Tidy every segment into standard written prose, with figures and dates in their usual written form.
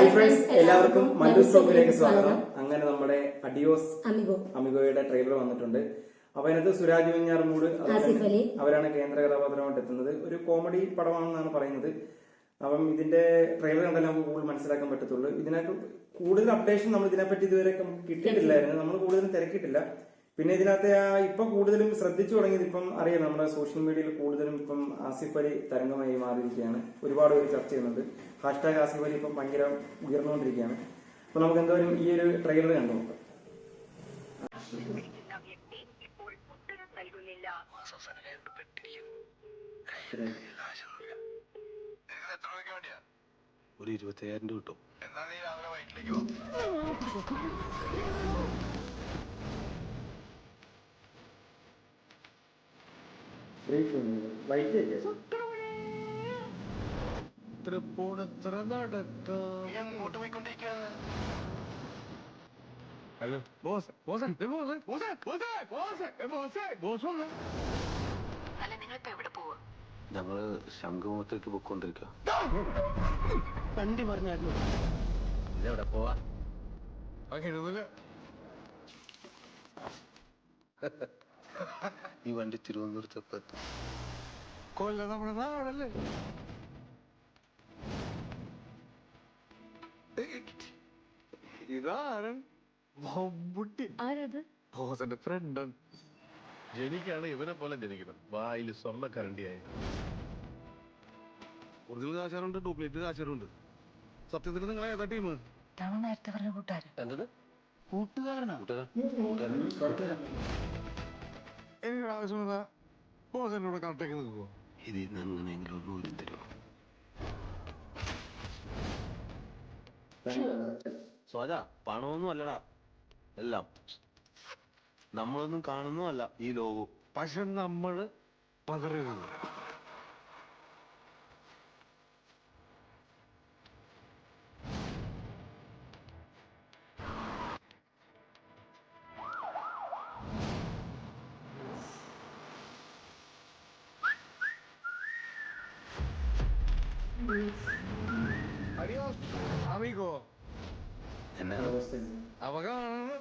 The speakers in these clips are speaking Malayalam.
ഹായ് ഫ്രണ്ട്സ്, എല്ലാവർക്കും മല്ലൂസ് ടോക്കിലേക്ക് സ്വാഗതം. അങ്ങനെ നമ്മുടെ അഡിയോസ് അമിഗോയുടെ ട്രെയിലർ വന്നിട്ടുണ്ട്. അപ്പൊ അതിനകത്ത് സുരാജ് വെഞ്ഞാറമൂട് അവരാണ് കേന്ദ്ര കഥാപാത്രമായിട്ട് എത്തുന്നത്. ഒരു കോമഡി പടമാണെന്നാണ് പറയുന്നത്. അപ്പം ഇതിന്റെ ട്രെയിലർ കണ്ടാൽ നമുക്ക് കൂടുതൽ മനസ്സിലാക്കാൻ പറ്റത്തുള്ളൂ. ഇതിനകത്ത് കൂടുതൽ അപ്ഡേഷൻ നമ്മൾ ഇതിനെപ്പറ്റി ഇതുവരെ കിട്ടിയിട്ടില്ലായിരുന്നു. നമ്മൾ കൂടുതലും തിരക്കിയിട്ടില്ല. പിന്നെ ഇതിനകത്ത് ഇപ്പൊ കൂടുതലും ശ്രദ്ധിച്ചു തുടങ്ങിയത് ഇപ്പം അറിയാം, നമ്മുടെ സോഷ്യൽ മീഡിയയിൽ കൂടുതലും ഇപ്പം ആസിഫ് അലി തരംഗമായി മാറിയിരിക്കുകയാണ്. ഒരുപാട് പേര് ചർച്ച ചെയ്യുന്നുണ്ട്. ഹാഷ്ടാഗ് ആസിഫ് അലി ഇപ്പം ഭയങ്കര ഉയർന്നുകൊണ്ടിരിക്കുകയാണ്. അപ്പൊ നമുക്ക് എന്തായാലും ഈ ഒരു ട്രെയിലർ കണ്ടു നോക്കാം. ഒരു 25,000 രൂപ കിട്ടും. തൃപ്പൂണിത്തുറ നടക്കാം. ഹലോ ബോസ്, ഞങ്ങള് ശംഖുമുഖത്തേക്ക് പോയിക്കൊണ്ടിരിക്കുക. വണ്ടി പറഞ്ഞായിരുന്നു. ഇതെവിടെ പോവാ? ഈ വണ്ടി തിരുവനന്തപുരത്ത് എത്തും. കൊല്ലം നമ്മുടെ നാടല്ലേ. ഇതാരൻ ബോസന്റെ ഫ്രണ്ട്. ജനിക്കാണ് ഇവനെ പോലെ ജനിക്കണം. വായിൽ സ്വർണ്ണക്കരണ്ടിയായി. Original കാശാറുണ്ട്, duplicate കാശാറുണ്ട്. സത്യത്തിൽ നിങ്ങളെ ഏതാ ടീം? നേരത്തെ പറഞ്ഞ കൂട്ടുകാരൻ. എന്തത് കൂട്ടുകാരനാ? എനിക്ക് ആവശ്യമില്ല. ബോസ് എന്നോട് കറക്റ്റേക്ക് നിൽക്കുമോ? ഇതിൽ നിന്ന് എങ്ങനെയെങ്കിലും ഒന്ന് ഊരി തരുമോ? സ്വജ പണമൊന്നും അല്ലടാ എല്ലാം. നമ്മളൊന്നും കാണുന്നതല്ല ഈ ലോകം. പക്ഷെ നമ്മള് പതറുന്നത്. അമിഗോ എന്നാ അവകാണ്.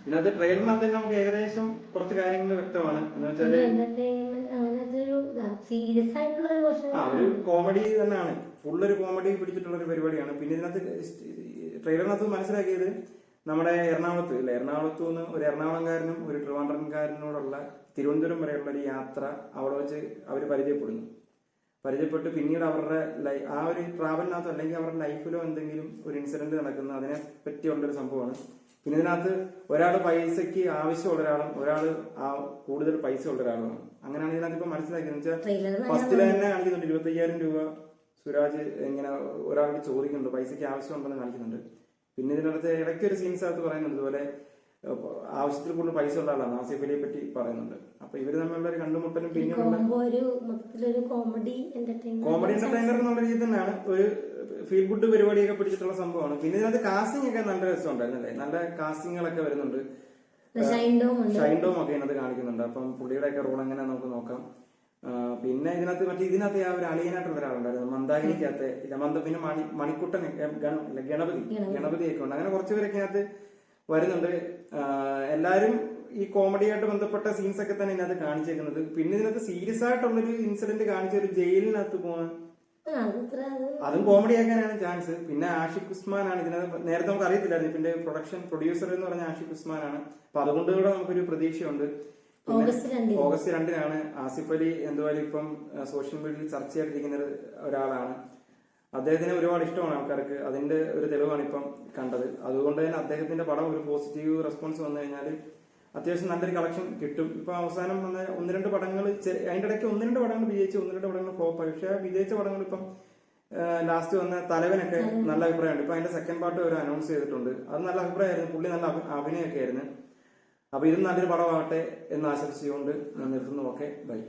ഇതിനകത്ത് ട്രെയിലറിനകത്ത് നമുക്ക് ഏകദേശം കുറച്ച് കാര്യങ്ങൾ വ്യക്തമാണ്. എന്ന് വെച്ചാല് ഒരു കോമഡി തന്നെയാണ്. ഫുള്ളൊരു കോമഡി പിടിച്ചിട്ടുള്ള ഒരു പരിപാടിയാണ്. പിന്നെ ഇതിനകത്ത് ട്രെയിലറിനകത്ത് മനസ്സിലാക്കിയത് നമ്മുടെ എറണാകുളത്ത് നിന്ന് ഒരു എറണാകുളംകാരനും ഒരു ട്രിവാൻഡ്രംകാരനോടുള്ള തിരുവനന്തപുരം വരെയുള്ള ഒരു യാത്ര അവിടെ വെച്ച് അവർ പരിചയപ്പെട്ട് പിന്നീട് അവരുടെ ആ ഒരു ട്രാവലിനകത്തോ അല്ലെങ്കിൽ അവരുടെ ലൈഫിലോ എന്തെങ്കിലും ഒരു ഇൻസിഡന്റ് നടക്കുന്ന അതിനെ പറ്റിയുള്ളൊരു സംഭവമാണ്. പിന്നെ ഇതിനകത്ത് ഒരാൾ പൈസയ്ക്ക് ആവശ്യമുള്ള ഒരാളും ഒരാൾ കൂടുതൽ പൈസ ഉള്ള ഒരാളുമാണ്. അങ്ങനെയാണ് ഇതിനകത്ത് ഇപ്പൊ മനസ്സിലാക്കിയെന്ന് വെച്ചാൽ ഫസ്റ്റിൽ തന്നെ കാണിക്കുന്നുണ്ട് 25,000 രൂപ സുരാജ് ഇങ്ങനെ ഒരാൾക്ക് ചോദിക്കുന്നുണ്ട്, പൈസയ്ക്ക് ആവശ്യമുണ്ടെന്ന് കാണിക്കുന്നുണ്ട്. പിന്നെ ഇതിനകത്ത് ഇടയ്ക്ക് ഒരു സീൻസ് അകത്ത് പറയുന്നുണ്ട് ഇതുപോലെ ആവശ്യത്തിൽ കൂടുതൽ പൈസ ഉള്ള ആളാണ് ആസിഫ് അലിയെ പറ്റി പറയുന്നുണ്ട്. അപ്പൊ ഇവര് തമ്മിലുള്ള ഒരു കണ്ടുമുട്ടലും പിന്നെ കോമഡി എന്റർടൈനർ എന്നുള്ള രീതി തന്നെയാണ്. ഒരു ഫീൽ ഗുഡ് പരിപാടിയൊക്കെ പിടിച്ചിട്ടുള്ള സംഭവമാണ്. പിന്നെ ഇതിനകത്ത് കാസ്റ്റിംഗ് ഒക്കെ നല്ല രസമുണ്ടായിരുന്നു അല്ലേ. നല്ല കാസ്റ്റിങ്ങുകളൊക്കെ വരുന്നുണ്ട്. ഷൈൻ ഡോം ഒക്കെ ഇതിനകത്ത് കാണിക്കുന്നുണ്ട്. അപ്പം പുള്ളിയുടെ ഒക്കെ റോൾ എങ്ങനെ നമുക്ക് നോക്കാം. പിന്നെ ഇതിനകത്ത് ആ ഒരു അളിയനായിട്ടുള്ള ഒരാളുണ്ടായിരുന്നു മന്ദാകിനിക്കകത്ത്. പിന്നെ മണിക്കുട്ടൻ ഗണപതിയൊക്കെ ഉണ്ട്. അങ്ങനെ കുറച്ചുപേരൊക്കെ ഇതിനകത്ത് വരുന്നുണ്ട്. എല്ലാരും ഈ കോമഡിയായിട്ട് ബന്ധപ്പെട്ട സീൻസ് ഒക്കെ തന്നെ ഇതിനകത്ത് കാണിച്ചേക്കുന്നത്. പിന്നെ ഇതിനകത്ത് സീരിയസ് ആയിട്ടുള്ളൊരു ഇൻസിഡന്റ് കാണിച്ച ഒരു ജയിലിനകത്ത് പോകാൻ അതും കോമഡി ആക്കാനാണ് ചാൻസ്. പിന്നെ ആഷിഖ് ഉസ്മാനാണ് ഇതിനകത്ത്. നേരത്തെ നമുക്ക് അറിയത്തില്ലായിരുന്നു. ഇതിന്റെ പ്രൊഡ്യൂസർ എന്ന് പറഞ്ഞ ആഷിഖ് ഉസ്മാനാണ്. അപ്പൊ അതുകൊണ്ട് കൂടെ നമുക്കൊരു പ്രതീക്ഷയുണ്ട്. ഓഗസ്റ്റ് 2-നാണ്. ആസിഫ് അലി എന്തുവായാലും ഇപ്പം സോഷ്യൽ മീഡിയയിൽ ചർച്ചയായിട്ടിരിക്കുന്ന ഒരാളാണ്. അദ്ദേഹത്തിന് ഒരുപാട് ഇഷ്ടമാണ് ആൾക്കാർക്ക്. അതിന്റെ ഒരു തെളിവാണ് ഇപ്പം കണ്ടത്. അതുകൊണ്ട് തന്നെ അദ്ദേഹത്തിന്റെ പടം ഒരു പോസിറ്റീവ് റെസ്പോൺസ് വന്നു കഴിഞ്ഞാൽ അത്യാവശ്യം നല്ലൊരു കളക്ഷൻ കിട്ടും. ഇപ്പൊ അവസാനം വന്ന 1-2 പടങ്ങൾ, അതിന്റെ ഇടയ്ക്ക് 1-2 പടങ്ങൾ വിജയിച്ചു, 1-2 പടങ്ങൾ ഫ്ലോപ്പ് ആയി. പക്ഷെ വിജയിച്ച പടങ്ങൾ ഇപ്പം ലാസ്റ്റ് വന്ന തലവനൊക്കെ നല്ല അഭിപ്രായമുണ്ട്. ഇപ്പൊ അതിന്റെ സെക്കൻഡ് പാർട്ട് അവർ അനൗൺസ് ചെയ്തിട്ടുണ്ട്. അത് നല്ല അഭിപ്രായമായിരുന്നു. പുള്ളി നല്ല അഭിനയമൊക്കെ ആയിരുന്നു. അപ്പൊ ഇതും നല്ലൊരു പടമാവട്ടെ എന്ന് ആശംസിച്ചുകൊണ്ട് ഞാൻ നിർത്തുന്നു. Okay, by.